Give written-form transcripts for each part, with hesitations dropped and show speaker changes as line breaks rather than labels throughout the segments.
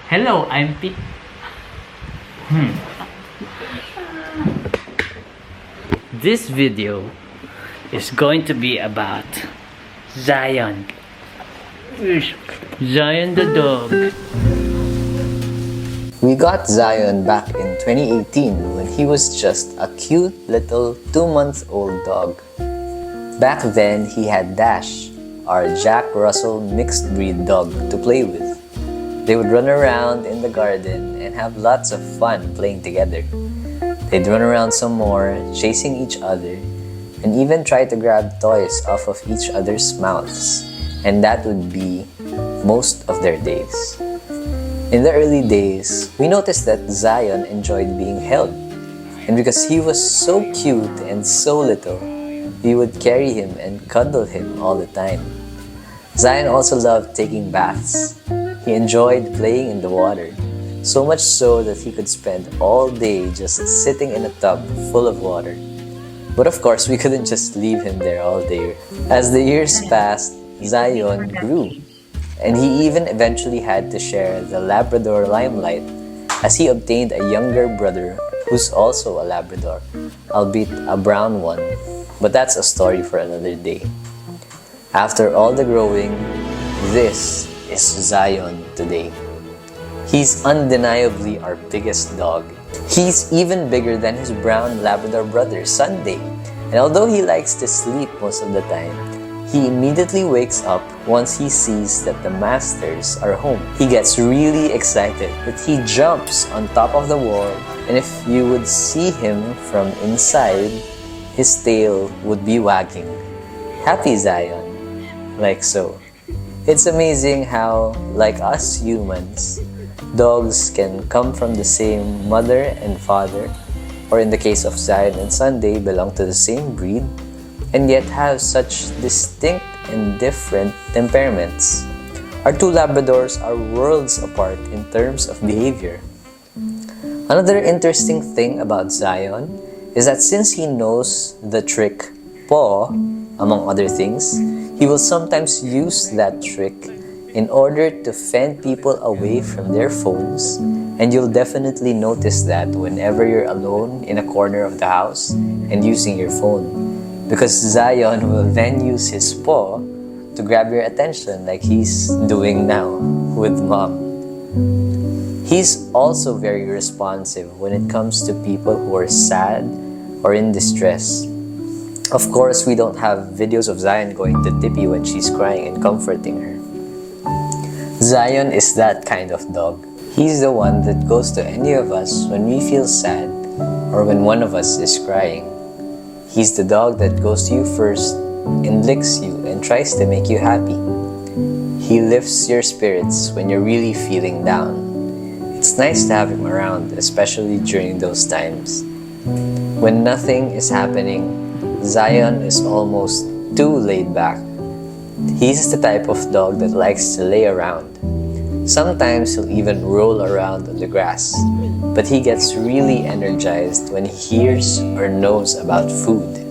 Hello, I'm P. This video is going to be about Zion. Zion the dog.
We got Zion back in 2018 when he was just a cute little 2-month-old dog. Back then, he had Dash, our Jack Russell mixed breed dog, to play with. They would run around in the garden and have lots of fun playing together. They'd run around some more, chasing each other, and even try to grab toys off of each other's mouths. And that would be most of their days. In the early days, we noticed that Zion enjoyed being held. And because he was so cute and so little, we would carry him and cuddle him all the time. Zion also loved taking baths. He enjoyed playing in the water, so much so that he could spend all day just sitting in a tub full of water. But of course, we couldn't just leave him there all day. As the years passed, Zion grew, and he even eventually had to share the Labrador limelight as he obtained a younger brother who's also a Labrador, albeit a brown one. But that's a story for another day. After all the growing, this is Zion today. He's undeniably our biggest dog. He's even bigger than his brown Labrador brother, Sunday. And although he likes to sleep most of the time, he immediately wakes up once he sees that the masters are home. He gets really excited that he jumps on top of the wall, and if you would see him from inside, his tail would be wagging. Happy Zion, like so. It's amazing how, like us humans, dogs can come from the same mother and father, or in the case of Zion and Sunday, belong to the same breed, and yet have such distinct and different temperaments. Our two Labradors are worlds apart in terms of behavior. Another interesting thing about Zion is that since he knows the trick paw, among other things, he will sometimes use that trick in order to fend people away from their phones, and you'll definitely notice that whenever you're alone in a corner of the house and using your phone, because Zion will then use his paw to grab your attention like he's doing now with mom. He's also very responsive when it comes to people who are sad or in distress. Of course, we don't have videos of Zion going to Tippy when she's crying and comforting her. Zion is that kind of dog. He's the one that goes to any of us when we feel sad or when one of us is crying. He's the dog that goes to you first and licks you and tries to make you happy. He lifts your spirits when you're really feeling down. It's nice to have him around, especially during those times. When nothing is happening, Zion is almost too laid back. He's the type of dog that likes to lay around. Sometimes he'll even roll around on the grass, but he gets really energized when he hears or knows about food.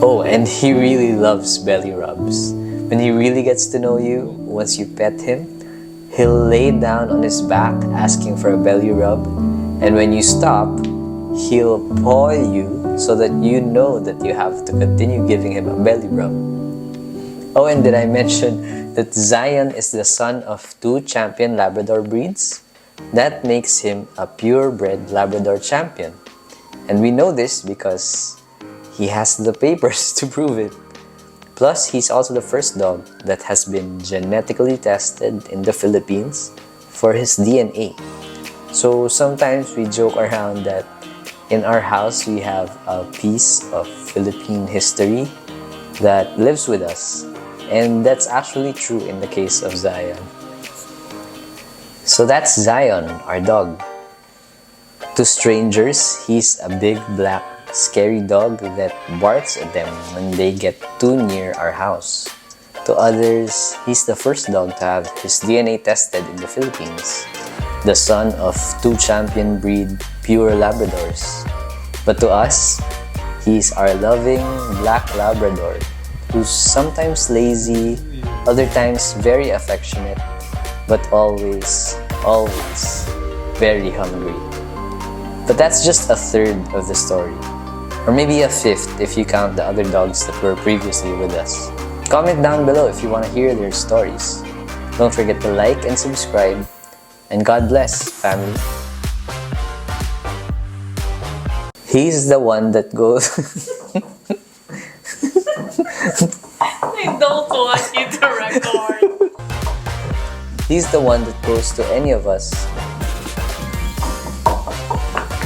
Oh, and he really loves belly rubs. When he really gets to know you, once you pet him, he'll lay down on his back asking for a belly rub, and when you stop, he'll paw you so that you know that you have to continue giving him a belly rub. Oh, and did I mention that Zion is the son of 2 champion Labrador breeds? That makes him a purebred Labrador champion. And we know this because he has the papers to prove it. Plus, he's also the first dog that has been genetically tested in the Philippines for his DNA. So sometimes we joke around that in our house we have a piece of Philippine history that lives with us. And that's actually true in the case of Zion. So that's Zion, our dog. To strangers, he's a big black scary dog that barks at them when they get too near our house. To others, he's the first dog to have his DNA tested in the Philippines, the son of 2 champion breed pure Labradors. But to us, he's our loving black Labrador who's sometimes lazy, other times very affectionate, but always always very hungry. But that's just a third of the story. Or maybe a fifth if you count the other dogs that were previously with us. Comment down below if you want to hear their stories. Don't forget to like and subscribe. And God bless, family. He's the one that goes...
I don't want you to record.
He's the one that goes to any of us